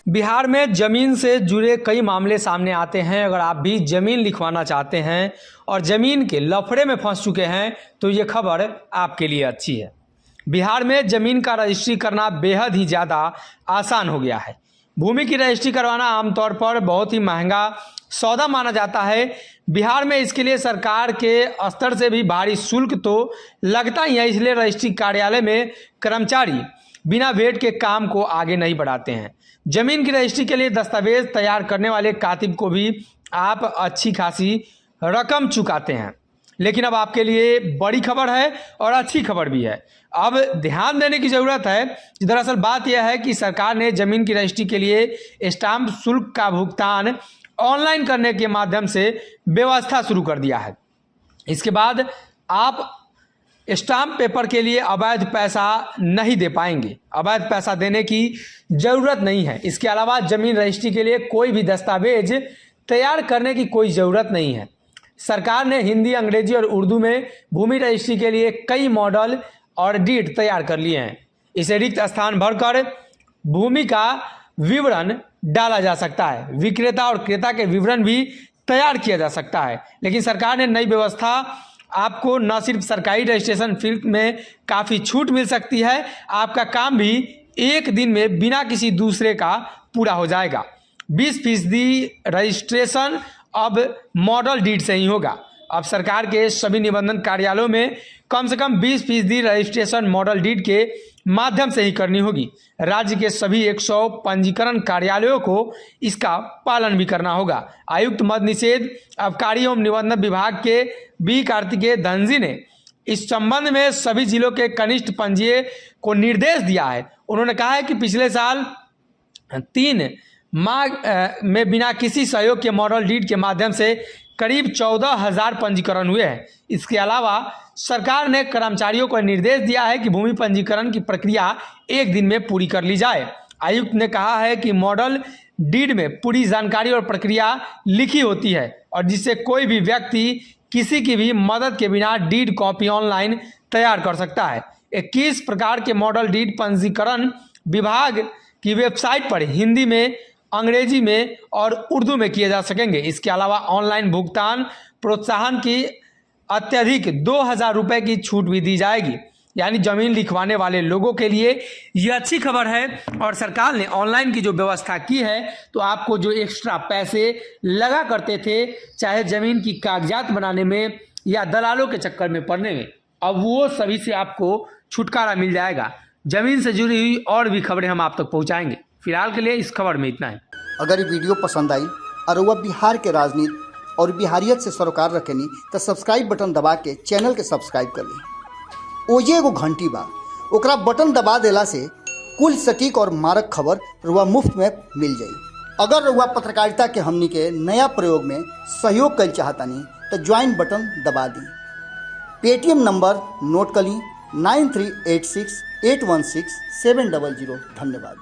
बिहार में ज़मीन से जुड़े कई मामले सामने आते हैं। अगर आप भी ज़मीन लिखवाना चाहते हैं और ज़मीन के लफड़े में फंस चुके हैं तो ये खबर आपके लिए अच्छी है। बिहार में ज़मीन का रजिस्ट्री करना बेहद ही ज़्यादा आसान हो गया है। भूमि की रजिस्ट्री करवाना आमतौर पर बहुत ही महंगा सौदा माना जाता है। बिहार में इसके लिए सरकार के स्तर से भी भारी शुल्क तो लगता ही है, इसलिए रजिस्ट्री कार्यालय में कर्मचारी बिना वेट के काम को आगे नहीं बढ़ाते हैं। जमीन की रजिस्ट्री के लिए दस्तावेज तैयार करने वाले कातिब को भी आप अच्छी खासी रकम चुकाते हैं। लेकिन अब आपके लिए बड़ी खबर है और अच्छी खबर भी है। अब ध्यान देने की ज़रूरत है। दरअसल बात यह है कि सरकार ने ज़मीन की रजिस्ट्री के लिए स्टाम्प शुल्क का भुगतान ऑनलाइन करने के माध्यम से व्यवस्था शुरू कर दिया है। इसके बाद आप स्टाम्प पेपर के लिए अवैध पैसा नहीं दे पाएंगे। अवैध पैसा देने की ज़रूरत नहीं है। इसके अलावा ज़मीन रजिस्ट्री के लिए कोई भी दस्तावेज तैयार करने की कोई ज़रूरत नहीं है। सरकार ने हिंदी, अंग्रेजी और उर्दू में भूमि रजिस्ट्री के लिए कई मॉडल और डीड तैयार कर लिए हैं। इसे रिक्त स्थान भरकर भूमि का विवरण डाला जा सकता है। विक्रेता और क्रेता के विवरण भी तैयार किया जा सकता है। लेकिन सरकार ने नई व्यवस्था आपको न सिर्फ सरकारी रजिस्ट्रेशन फीस में काफ़ी छूट मिल सकती है, आपका काम भी एक दिन में बिना किसी दूसरे का पूरा हो जाएगा। 20% रजिस्ट्रेशन अब मॉडल डीड से ही होगा। अब सरकार के सभी निबंधन कार्यालयों में कम से कम 20% रजिस्ट्रेशन मॉडल डीड के माध्यम से ही करनी होगी। राज्य के सभी 100 पंजीकरण कार्यालयों को इसका पालन भी करना होगा। आयुक्त मद्य निषेध, आबकारी एवं निबंधन विभाग के बी कार्तिकेय धनजी ने इस संबंध में सभी जिलों के कनिष्ठ पंजीय को निर्देश दिया है। उन्होंने कहा है कि पिछले साल 3 माह में बिना किसी सहयोग के मॉडल डीड के माध्यम से करीब 14,000 पंजीकरण हुए हैं। इसके अलावा सरकार ने कर्मचारियों को निर्देश दिया है कि भूमि पंजीकरण की प्रक्रिया एक दिन में पूरी कर ली जाए। आयुक्त ने कहा है कि मॉडल डीड में पूरी जानकारी और प्रक्रिया लिखी होती है और जिससे कोई भी व्यक्ति किसी की भी मदद के बिना डीड कॉपी ऑनलाइन तैयार कर सकता है। 21 प्रकार के मॉडल डीड पंजीकरण विभाग की वेबसाइट पर हिंदी में, अंग्रेजी में और उर्दू में किए जा सकेंगे। इसके अलावा ऑनलाइन भुगतान प्रोत्साहन की अत्यधिक 2,000 रुपये की छूट भी दी जाएगी। यानी ज़मीन लिखवाने वाले लोगों के लिए ये अच्छी खबर है। और सरकार ने ऑनलाइन की जो व्यवस्था की है तो आपको जो एक्स्ट्रा पैसे लगा करते थे, चाहे ज़मीन की कागजात बनाने में या दलालों के चक्कर में पड़ने में, अब वो सभी से आपको छुटकारा मिल जाएगा। ज़मीन से जुड़ी हुई और भी खबरें हम आप तक पहुँचाएंगे। फिलहाल के लिए इस खबर में इतना है। अगर ये वीडियो पसंद आई और वह बिहार के राजनीति और बिहारियत से सरोकार रखेनी तो सब्सक्राइब बटन दबा के चैनल के सब्सक्राइब कर ली। ओजे एगो घंटी बा, ओकरा बटन दबा देला से कुल सटीक और मारक खबर रुआ मुफ्त में मिल जाई। अगर रुआ पत्रकारिता के हमनी के नया प्रयोग में सहयोग कर चाहतानी तो ज्वाइन बटन दबा दी। पेटीएम नंबर नोट कर ली 9386816700। धन्यवाद।